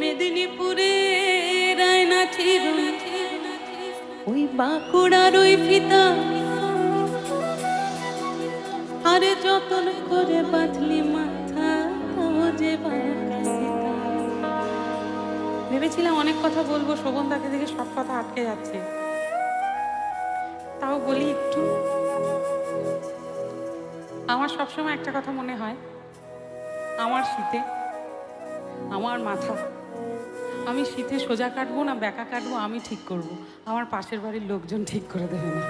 মেদিনীপুরে রায়না ছিল ওই বাঁকুড়ার ওই ফিতা আরে যতন করে বাঁধলি মাথা ও যে ভেবেছিলাম অনেক কথা বলবো, শোভনদাকে দেখে সব কথা আটকে যাচ্ছে, তাও বলি একটু। আমার সবসময় একটা কথা মনে হয়, আমার শীতে আমার মাথা আমি শীতে সোজা কাটবো না বেঁকা কাটবো আমি ঠিক করব, আমার পাশের বাড়ির লোকজন ঠিক করে দেবে না।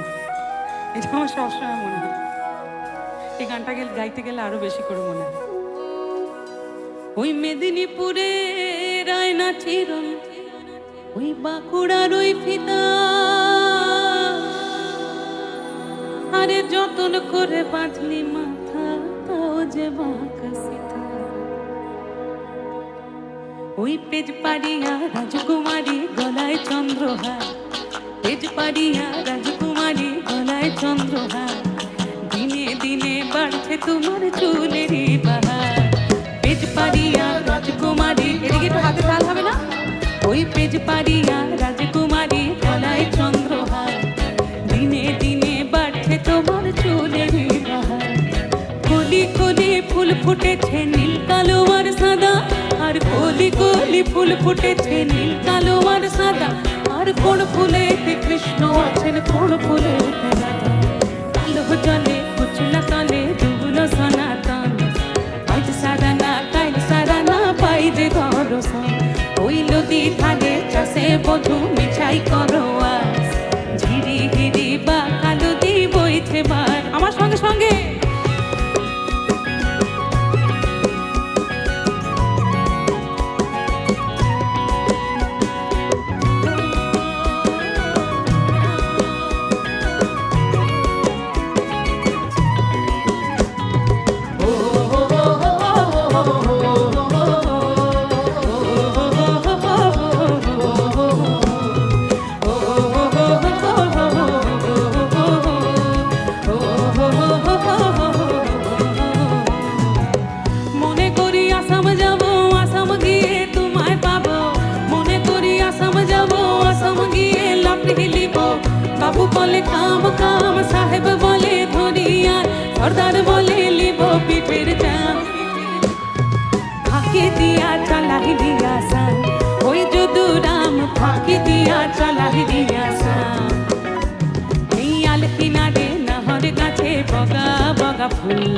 এটা আমার সবসময় মনে হয়। এই গানটা গাইতে গেলে আরো বেশি করে মনে হয়। ওই মেদিনীপুরে রায়না চিরন ওই বাঁকুড়ার ওই ফিতা আরে যতন করে বাঁধলি মাথা তাও যে বাঁকা সিতা। ওই পেজ পাড়িয়া রাজকুমারী গলায় চন্দ্রহার, পেজ পাড়িয়া রাজকুমারী গলায় চন্দ্রহার, দিনে দিনে বাড়ছে তোমার চুলেরই বাহার। পেজ পাড়িয়া রাজকুমারী, এদিকে একটু হাতে তাল হবে না? ওই পেজ পাড়িয়া রাজকুমারী গলায় চন্দ্রহার, দিনে দিনে বাড়ছে তোমার চুলেরই বাহার। কলি কলি ফুল ফুটেছে নীল কালো আর সাদা, আর কলি কলি ফুল ফুটেছে নীল কালো আর সাদা, আর কোন ফুলেতে কৃষ্ণ আছেন কোন ফুলেতে রাধা। কালো জলে কুচলা তলে ডুবলো সনাতন, আজ সারা না কাল সারা না পাই যে দর্শন। ওই নদী ধারে চাষে বধু মিঠাই করো আজ, ঝিরি হিরি বা কালো দি বইছে বার। আমার সঙ্গে সঙ্গে বাবু বলে কাম কাম, সাহেব বলে ধরিয়া, সর্দার বলে লিব পিঠের চাম। ফাঁকি দিয়া চালাই দিয়া সান, ওই যদু রাম ফাঁকি দিয়া চালাই দিয়া সান। এই আল কিনারে নাহর গাছে বগা বগা ফুল,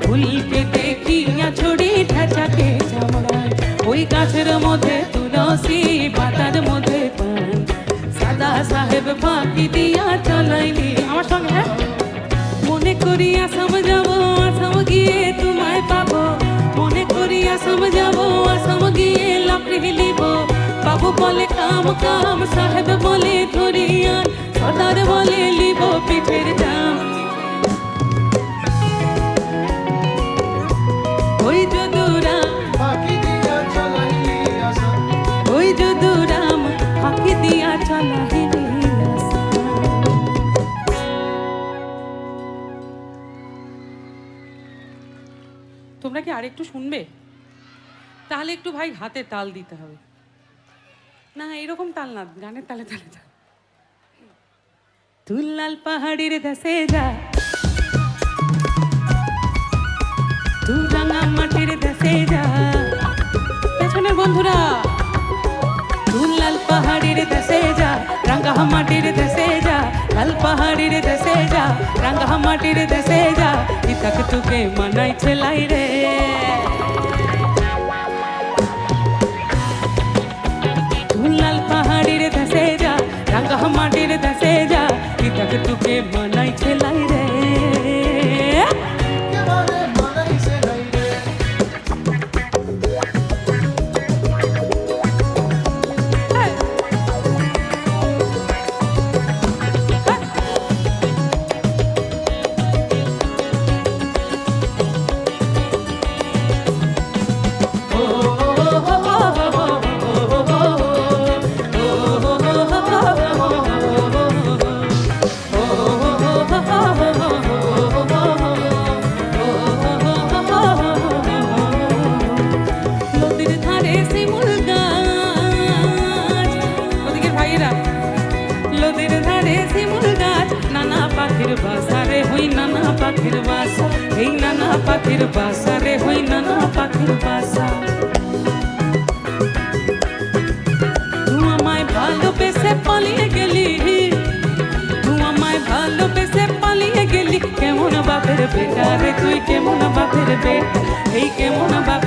ফুল পেতে কিয়া ছড়ি ঢাচাকে চামড়ায়। ওই গাছের মধ্যে তুলসী পাতার মধ্যে পান, সাদা সাহেব ফাঁকি দিয়া চালাইলি। আমার সঙ্গে মনে করি আসাম যাবো, আসাম গিয়ে তোমায় পাবো, মনে করি আসাম যাবো, আসাম গিয়ে লাকড়ি লিব। বাবু বলে কাম কাম, সাহেব বলে ধরিয়া, সর্দার বলে লিব পিঠের দাম। ওই যদুরাম ফাঁকি দিয়া চালাইলি আসাম, ওই যদুরাম ফাঁকি দিয়া চালাইলি। তোমরা কি আরেকটু শুনবে? তাহলে একটু ভাই হাতে তাল দিতে হবে না, এরকম তাল না, গানের তালে তালে তাল। তুই লাল পাহাড়ির দেশে যা, তুই রাঙা মাটির দেশে যা। পেছনের বন্ধুরা, তুই লাল পাহাড়ির দেশে যা, রাঙা মাটির দেশে যা, লাল পাহাড়ির দেশে যা, রাঙা মাটির দেশে যা। ইতাক তোকে মানাই ছেলাই রে, তুই লাল পাহাড়ির দেশে যা, রাঙা মাটির দেশে যা। ইতাক তোকে মানাই ছেলাই রে। পাখির বাসা রে হই নানা পাখির বাসা, এই নানা পাখির বাসা রে হই নানা পাখির বাসা। তুই আমায় ভালোবেসে পালিয়ে গেলি, তুই আমায় ভালোবেসে পালিয়ে গেলি, কেমন বাপের বেটা রে তুই, কেমন বাপের বেটা, এই কেমন বাপ